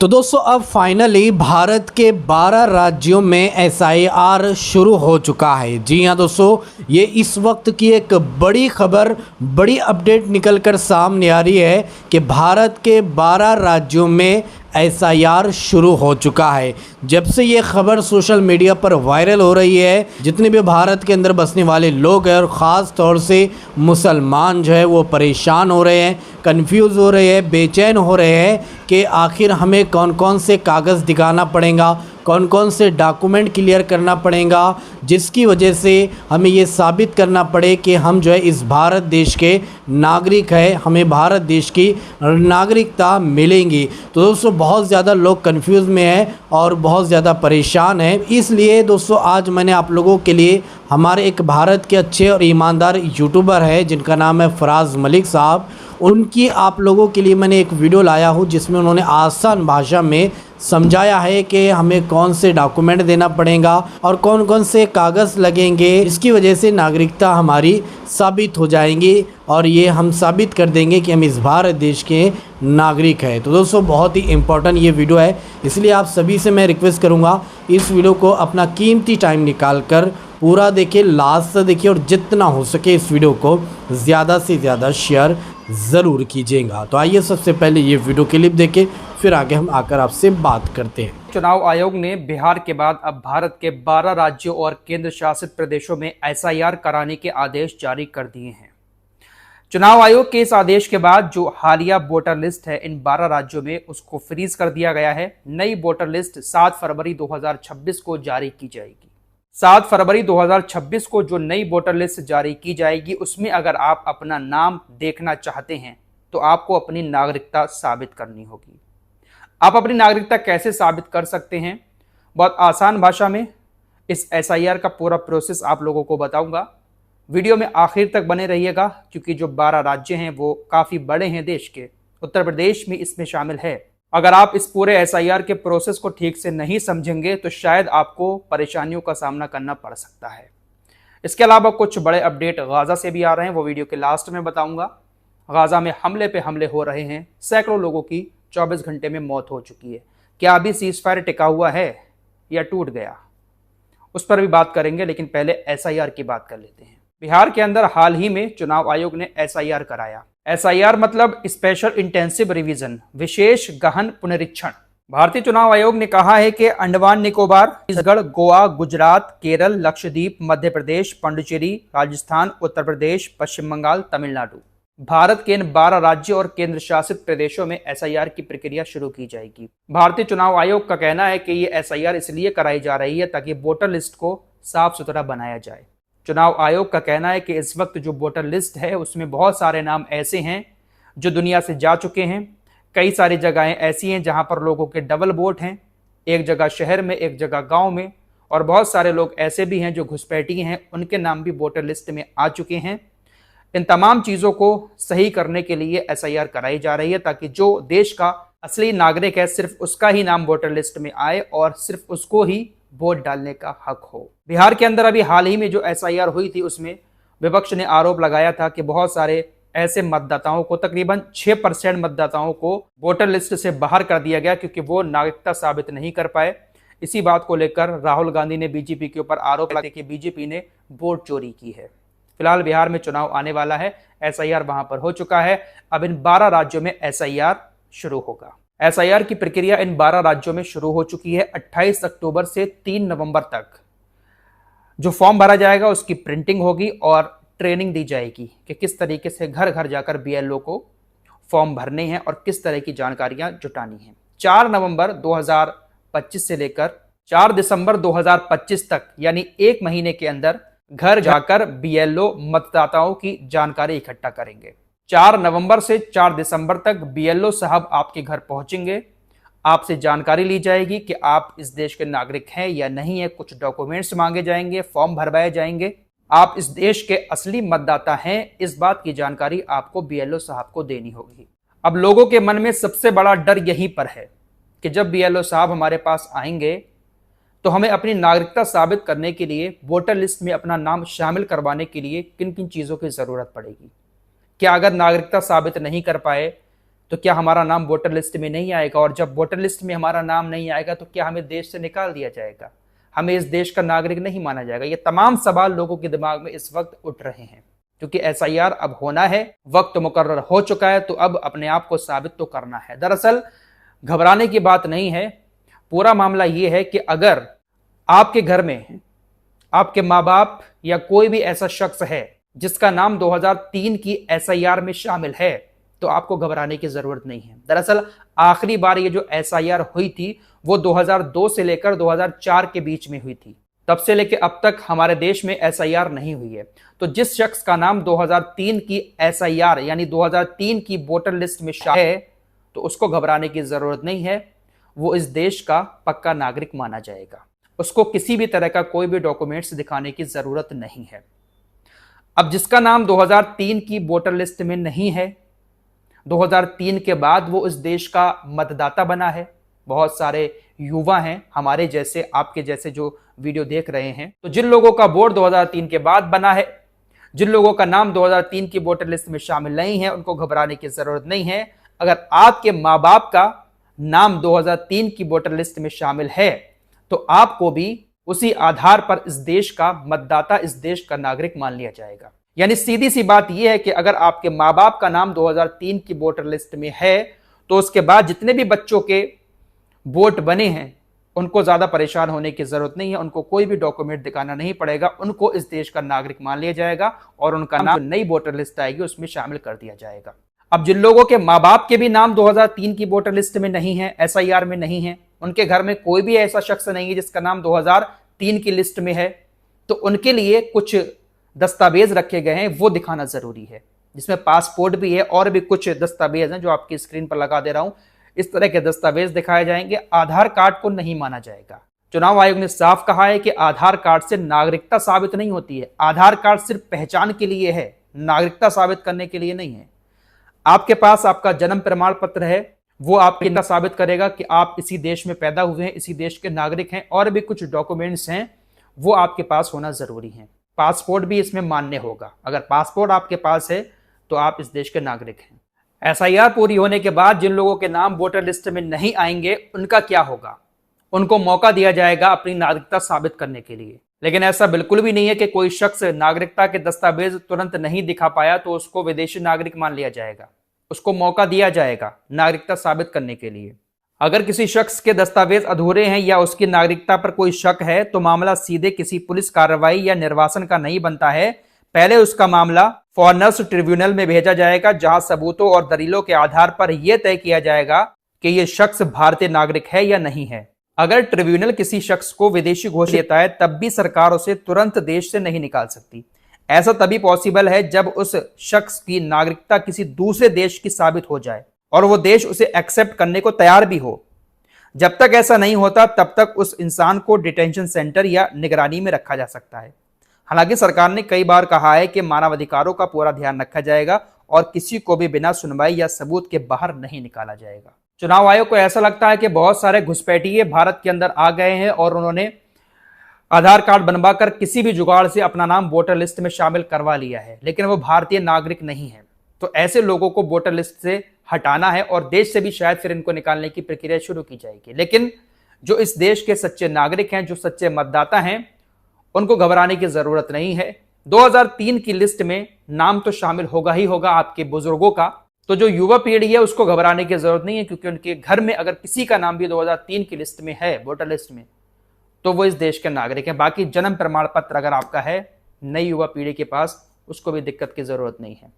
तो दोस्तों अब फाइनली भारत के 12 राज्यों में एसआईआर शुरू हो चुका है। जी हाँ दोस्तों, ये इस वक्त की एक बड़ी खबर, बड़ी अपडेट निकल कर सामने आ रही है कि भारत के 12 राज्यों में एसआईआर शुरू हो चुका है। जब से ये खबर सोशल मीडिया पर वायरल हो रही है, जितने भी भारत के अंदर बसने वाले लोग हैं और ख़ास तौर से मुसलमान जो है वो परेशान हो रहे हैं, कंफ्यूज हो रहे हैं, बेचैन हो रहे हैं कि आखिर हमें कौन कौन से कागज़ दिखाना पड़ेगा, कौन कौन से डॉक्यूमेंट क्लियर करना पड़ेगा, जिसकी वजह से हमें ये साबित करना पड़े कि हम जो है इस भारत देश के नागरिक हैं, हमें भारत देश की नागरिकता मिलेंगी। तो दोस्तों बहुत ज़्यादा लोग कंफ्यूज में हैं और बहुत ज़्यादा परेशान हैं। इसलिए दोस्तों आज मैंने आप लोगों के लिए हमारे एक भारत के अच्छे और ईमानदार यूट्यूबर है जिनका नाम है फराज मलिक साहब, उनकी आप लोगों के लिए मैंने एक वीडियो लाया हूँ जिसमें उन्होंने आसान भाषा में समझाया है कि हमें कौन से डॉक्यूमेंट देना पड़ेगा और कौन कौन से कागज़ लगेंगे, जिसकी वजह से नागरिकता हमारी साबित हो जाएंगी और ये हम साबित कर देंगे कि हम इस भारत देश के नागरिक हैं। तो दोस्तों बहुत ही इम्पोर्टेंट ये वीडियो है, इसलिए आप सभी से मैं रिक्वेस्ट करूँगा इस वीडियो को अपना कीमती टाइम निकाल कर पूरा देखिए, लास्ट तक देखिए और जितना हो सके इस वीडियो को ज़्यादा से ज़्यादा शेयर ज़रूर कीजिएगा। तो आइए सबसे पहले ये वीडियो क्लिप देखें, फिर आगे हम आकर आपसे बात करते हैं। चुनाव आयोग ने बिहार के बाद अब भारत के 12 राज्यों और केंद्र शासित प्रदेशों में एसआईआर कराने के आदेश जारी कर दिए हैं। चुनाव आयोग के इस आदेश के बाद जो हालिया वोटर लिस्ट है इन 12 राज्यों में उसको फ्रीज कर दिया गया है। नई वोटर लिस्ट 7 फरवरी 2026 को जारी की जाएगी। 7 फरवरी 2026 को जो नई वोटर लिस्ट जारी की जाएगी उसमें अगर आप अपना नाम देखना चाहते हैं तो आपको अपनी नागरिकता साबित करनी होगी। आप अपनी नागरिकता कैसे साबित कर सकते हैं? बहुत आसान भाषा में इस एसआईआर का पूरा प्रोसेस आप लोगों को बताऊंगा। वीडियो में आखिर तक बने रहिएगा क्योंकि जो 12 राज्य हैं वो काफ़ी बड़े हैं देश के। उत्तर प्रदेश भी इसमें शामिल है। अगर आप इस पूरे एसआईआर के प्रोसेस को ठीक से नहीं समझेंगे तो शायद आपको परेशानियों का सामना करना पड़ सकता है। इसके अलावा कुछ बड़े अपडेट गाज़ा से भी आ रहे हैं, वो वीडियो के लास्ट में बताऊंगा। गाज़ा में हमले पे हमले हो रहे हैं, सैकड़ों लोगों की 24 घंटे में मौत हो चुकी है। क्या अभी सीज़फायर टिका हुआ है या टूट गया, उस पर भी बात करेंगे, लेकिन पहले एसआईआर की बात कर लेते हैं। बिहार के अंदर हाल ही में चुनाव आयोग ने एसआईआर कराया। एसआईआर मतलब स्पेशल इंटेंसिव रिवीजन, विशेष गहन पुनरीक्षण। भारतीय चुनाव आयोग ने कहा है कि अंडमान निकोबार, छत्तीसगढ़, गोवा, गुजरात, केरल, लक्षद्वीप, मध्य प्रदेश, पांडिचेरी, राजस्थान, उत्तर प्रदेश, पश्चिम बंगाल, तमिलनाडु, भारत के इन 12 राज्यों और केंद्र शासित प्रदेशों में एसआईआर की प्रक्रिया शुरू की जाएगी। भारतीय चुनाव आयोग का कहना है कि ये एसआईआर इसलिए कराई जा रही है ताकि वोटर लिस्ट को साफ सुथरा बनाया जाए। चुनाव आयोग का कहना है कि इस वक्त जो वोटर लिस्ट है उसमें बहुत सारे नाम ऐसे हैं जो दुनिया से जा चुके हैं। कई सारी जगहें ऐसी हैं जहां पर लोगों के डबल वोट हैं, एक जगह शहर में, एक जगह गांव में, और बहुत सारे लोग ऐसे भी हैं जो घुसपैठी हैं, उनके नाम भी वोटर लिस्ट में आ चुके हैं। इन तमाम चीज़ों को सही करने के लिए एसआईआर कराई जा रही है ताकि जो देश का असली नागरिक है सिर्फ उसका ही नाम वोटर लिस्ट में आए और सिर्फ उसको ही वोट डालने का हक हो। बिहार के अंदर अभी हाल ही में जो एसआईआर हुई थी उसमें विपक्ष ने आरोप लगाया था कि बहुत सारे ऐसे मतदाताओं को, तकरीबन 6% मतदाताओं को वोटर लिस्ट से बाहर कर दिया गया क्योंकि वो नागरिकता साबित नहीं कर पाए। इसी बात को लेकर राहुल गांधी ने बीजेपी के ऊपर आरोप लगाया कि बीजेपी ने वोट चोरी की है। फिलहाल बिहार में चुनाव आने वाला है, एसआईआर वहां पर हो चुका है। अब इन 12 राज्यों में एसआईआर शुरू होगा। एसआईआर की प्रक्रिया इन 12 राज्यों में शुरू हो चुकी है। 28 अक्टूबर से 3 नवंबर तक जो फॉर्म भरा जाएगा उसकी प्रिंटिंग होगी और ट्रेनिंग दी जाएगी कि किस तरीके से घर घर जाकर बीएलओ को फॉर्म भरने हैं और किस तरह की जानकारियां जुटानी हैं। 4 नवंबर 2025 से लेकर 4 दिसंबर 2025 तक यानी 1 महीने के अंदर घर जाकर बीएलओ मतदाताओं की जानकारी इकट्ठा करेंगे। 4 नवंबर से 4 दिसंबर तक बीएलओ साहब आपके घर पहुंचेंगे, आपसे जानकारी ली जाएगी कि आप इस देश के नागरिक हैं या नहीं है। कुछ डॉक्यूमेंट्स मांगे जाएंगे, फॉर्म भरवाए जाएंगे। आप इस देश के असली मतदाता हैं, इस बात की जानकारी आपको बीएलओ साहब को देनी होगी। अब लोगों के मन में सबसे बड़ा डर यहीं पर है कि जब बीएलओ साहब हमारे पास आएंगे तो हमें अपनी नागरिकता साबित करने के लिए वोटर लिस्ट में अपना नाम शामिल करवाने के लिए किन किन चीज़ों की ज़रूरत पड़ेगी। क्या अगर नागरिकता साबित नहीं कर पाए तो क्या हमारा नाम वोटर लिस्ट में नहीं आएगा? और जब वोटर लिस्ट में हमारा नाम नहीं आएगा तो क्या हमें देश से निकाल दिया जाएगा? हमें इस देश का नागरिक नहीं माना जाएगा? ये तमाम सवाल लोगों के दिमाग में इस वक्त उठ रहे हैं, क्योंकि एसआईआर अब होना है, वक्त मुकर्रर हो चुका है, तो अब अपने आप को साबित तो करना है। दरअसल घबराने की बात नहीं है। पूरा मामला ये है कि अगर आपके घर में आपके माँ बाप या कोई भी ऐसा शख्स है जिसका नाम 2003 की एसआईआर में शामिल है, तो आपको घबराने की जरूरत नहीं है। दरअसल आखिरी बार ये जो एसआईआर हुई थी वो 2002 से लेकर 2004 के बीच में हुई थी। तब से लेकर अब तक हमारे देश में एसआईआर नहीं हुई है। तो जिस शख्स का नाम 2003 की एसआईआर यानी 2003 की वोटर लिस्ट में शामिल है, तो उसको घबराने की जरूरत नहीं है। वो इस देश का पक्का नागरिक माना जाएगा। उसको किसी भी तरह का कोई भी डॉक्यूमेंट्स दिखाने की जरूरत नहीं है। अब जिसका नाम 2003 की वोटर लिस्ट में नहीं है, 2003 के बाद वो इस देश का मतदाता बना है। बहुत सारे युवा हैं हमारे जैसे, आपके जैसे जो वीडियो देख रहे हैं। तो जिन लोगों का वोट 2003 के बाद बना है, जिन लोगों का नाम 2003 की वोटर लिस्ट में शामिल नहीं है, उनको घबराने की जरूरत नहीं है। अगर आपके माँ बाप का नाम 2003 की वोटर लिस्ट में शामिल है, तो आपको भी उसी आधार पर इस देश का मतदाता, इस देश का नागरिक मान लिया जाएगा। यानी सीधी सी बात यह है कि अगर आपके माँ बाप का नाम 2003 की वोटर लिस्ट में है, तो उसके बाद जितने भी बच्चों के वोट बने हैं उनको ज्यादा परेशान होने की जरूरत नहीं है। उनको कोई भी डॉक्यूमेंट दिखाना नहीं पड़ेगा। उनको इस देश का नागरिक मान लिया जाएगा और उनका नाम जो नई वोटर लिस्ट आएगी उसमें शामिल कर दिया जाएगा। अब जिन लोगों के माँ बाप के भी नाम 2003 की वोटर लिस्ट में नहीं है, एसआईआर में नहीं है, उनके घर में कोई भी ऐसा शख्स नहीं है जिसका नाम 2003 की लिस्ट में है, तो उनके लिए कुछ दस्तावेज रखे गए हैं, वो दिखाना जरूरी है, जिसमें पासपोर्ट भी है और भी कुछ दस्तावेज हैं जो आपकी स्क्रीन पर लगा दे रहा हूं। इस तरह के दस्तावेज दिखाए जाएंगे। आधार कार्ड को नहीं माना जाएगा। चुनाव आयोग ने साफ कहा है कि आधार कार्ड से नागरिकता साबित नहीं होती है। आधार कार्ड सिर्फ पहचान के लिए है, नागरिकता साबित करने के लिए नहीं है। आपके पास आपका जन्म प्रमाण पत्र है, वो आपको साबित करेगा कि आप इसी देश में पैदा हुए हैं, इसी देश के नागरिक हैं। और भी कुछ डॉक्यूमेंट्स हैं वो आपके पास होना जरूरी है। पासपोर्ट भी इसमें मान्य होगा। अगर पासपोर्ट आपके पास है तो आप इस देश के नागरिक हैं। एसआईआर पूरी होने के बाद जिन लोगों के नाम वोटर लिस्ट में नहीं आएंगे उनका क्या होगा? उनको मौका दिया जाएगा अपनी नागरिकता साबित करने के लिए। लेकिन ऐसा बिल्कुल भी नहीं है कि कोई शख्स नागरिकता के दस्तावेज तुरंत नहीं दिखा पाया तो उसको विदेशी नागरिक मान लिया जाएगा। उसको मौका दिया जाएगा नागरिकता साबित करने के लिए। अगर किसी शख्स के दस्तावेज अधूरे हैं या उसकी नागरिकता पर कोई शक है तो मामला सीधे किसी पुलिस कार्रवाई या निर्वासन का नहीं बनता है। पहले उसका मामला फॉरेनर्स ट्रिब्यूनल में भेजा जाएगा, जहां सबूतों और दलीलों के आधार पर यह तय किया जाएगा कि यह शख्स भारतीय नागरिक है या नहीं है। अगर ट्रिब्यूनल किसी शख्स को विदेशी घोषित देता है तब भी सरकार उसे तुरंत देश से नहीं निकाल सकती। ऐसा तभी पॉसिबल है जब उस शख्स की नागरिकता किसी दूसरे देश की साबित हो जाए और वो देश उसे एक्सेप्ट करने को तैयार भी हो। जब तक ऐसा नहीं होता तब तक उस इंसान को डिटेंशन सेंटर या निगरानी में रखा जा सकता है। हालांकि सरकार ने कई बार कहा है कि मानवाधिकारों का पूरा ध्यान रखा जाएगा और किसी को भी बिना सुनवाई या सबूत के बाहर नहीं निकाला जाएगा। चुनाव आयोग को ऐसा लगता है कि बहुत सारे घुसपैठिए भारत के अंदर आ गए हैं और उन्होंने आधार कार्ड बनवाकर किसी भी जुगाड़ से अपना नाम वोटर लिस्ट में शामिल करवा लिया है, लेकिन वो भारतीय नागरिक नहीं है। तो ऐसे लोगों को वोटर लिस्ट से हटाना है और देश से भी शायद फिर इनको निकालने की प्रक्रिया शुरू की जाएगी। लेकिन जो इस देश के सच्चे नागरिक हैं, जो सच्चे मतदाता हैं, उनको घबराने की जरूरत नहीं है। 2003 की लिस्ट में नाम तो शामिल होगा ही होगा आपके बुजुर्गों का। तो जो युवा पीढ़ी है उसको घबराने की जरूरत नहीं है, क्योंकि उनके घर में अगर किसी का नाम भी 2003 की लिस्ट में है, वोटर लिस्ट में, तो वो इस देश के नागरिक हैं। बाकी जन्म प्रमाण पत्र अगर आपका है नई युवा पीढ़ी के पास, उसको भी दिक्कत की जरूरत नहीं है।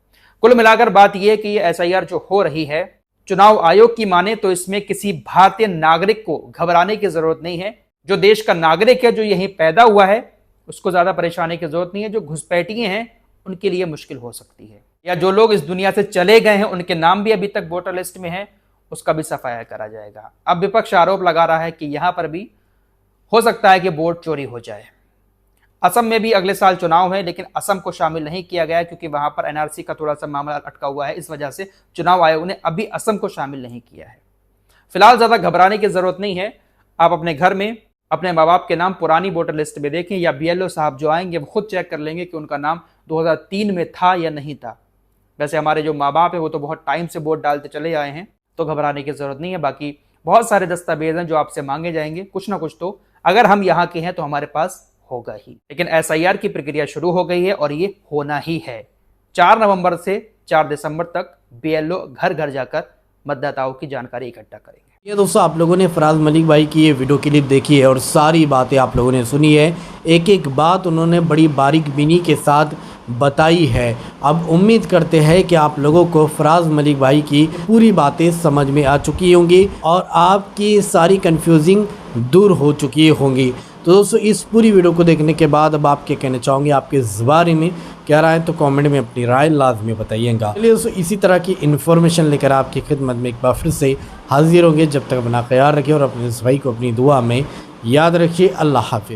कुल मिलाकर बात यह है कि ये एसआईआर जो हो रही है, चुनाव आयोग की माने तो इसमें किसी भारतीय नागरिक को घबराने की जरूरत नहीं है। जो देश का नागरिक है, जो यहीं पैदा हुआ है, उसको ज्यादा परेशानी की जरूरत नहीं है। जो घुसपैठिए हैं उनके लिए मुश्किल हो सकती है, या जो लोग इस दुनिया से चले गए हैं उनके नाम भी अभी तक वोटर लिस्ट में है, उसका भी सफाया करा जाएगा। अब विपक्ष आरोप लगा रहा है कि यहां पर भी हो सकता है कि वोट चोरी हो जाए। असम में भी अगले साल चुनाव है, लेकिन असम को शामिल नहीं किया गया क्योंकि वहां पर एनआरसी का थोड़ा सा मामला अटका हुआ है। इस वजह से चुनाव आयोग ने अभी असम को शामिल नहीं किया है। फिलहाल ज्यादा घबराने की जरूरत नहीं है। आप अपने घर में अपने माँ बाप के नाम पुरानी वोटर लिस्ट में देखें, या बीएलओ साहब जो आएंगे वो खुद चेक कर लेंगे कि उनका नाम 2003 में था या नहीं था। वैसे हमारे जो माँ बाप है वो तो बहुत टाइम से वोट डालते चले आए हैं, तो घबराने की जरूरत नहीं है। बाकी बहुत सारे दस्तावेज हैं जो आपसे मांगे जाएंगे, कुछ ना कुछ तो अगर हम यहाँ के हैं तो हमारे पास होगा ही। लेकिन एसआईआर की प्रक्रिया शुरू हो गई है और ये होना ही है। 4 नवंबर से 4 दिसंबर तक बीएलओ घर घर जाकर मतदाताओं की जानकारी इकट्ठा करेंगे। ये दोस्तों, आप लोगों ने फराज मलिक भाई की ये वीडियो क्लिप देखी है और सारी बातें आप लोगों ने सुनी है। एक एक बात उन्होंने बड़ी बारीकबीनी के साथ बताई है। अब उम्मीद करते हैं कि आप लोगों को फराज मलिक भाई की पूरी बातें समझ में आ चुकी होंगी और आपकी सारी कंफ्यूजिंग दूर हो चुकी होंगी। तो दोस्तों, इस पूरी वीडियो को देखने के बाद अब आप क्या कहना चाहोगे, आपके इस बारे में क्या राय है, तो कमेंट में अपनी राय लाजमी बताइएगा। चलिए दोस्तों, इसी तरह की इन्फॉर्मेशन लेकर आपकी खिदमत में एक बार फिर से हाजिर होंगे। जब तक अपना ख्याल रखिए और अपने इस भाई को अपनी दुआ में याद रखिए। अल्लाह हाफिज़।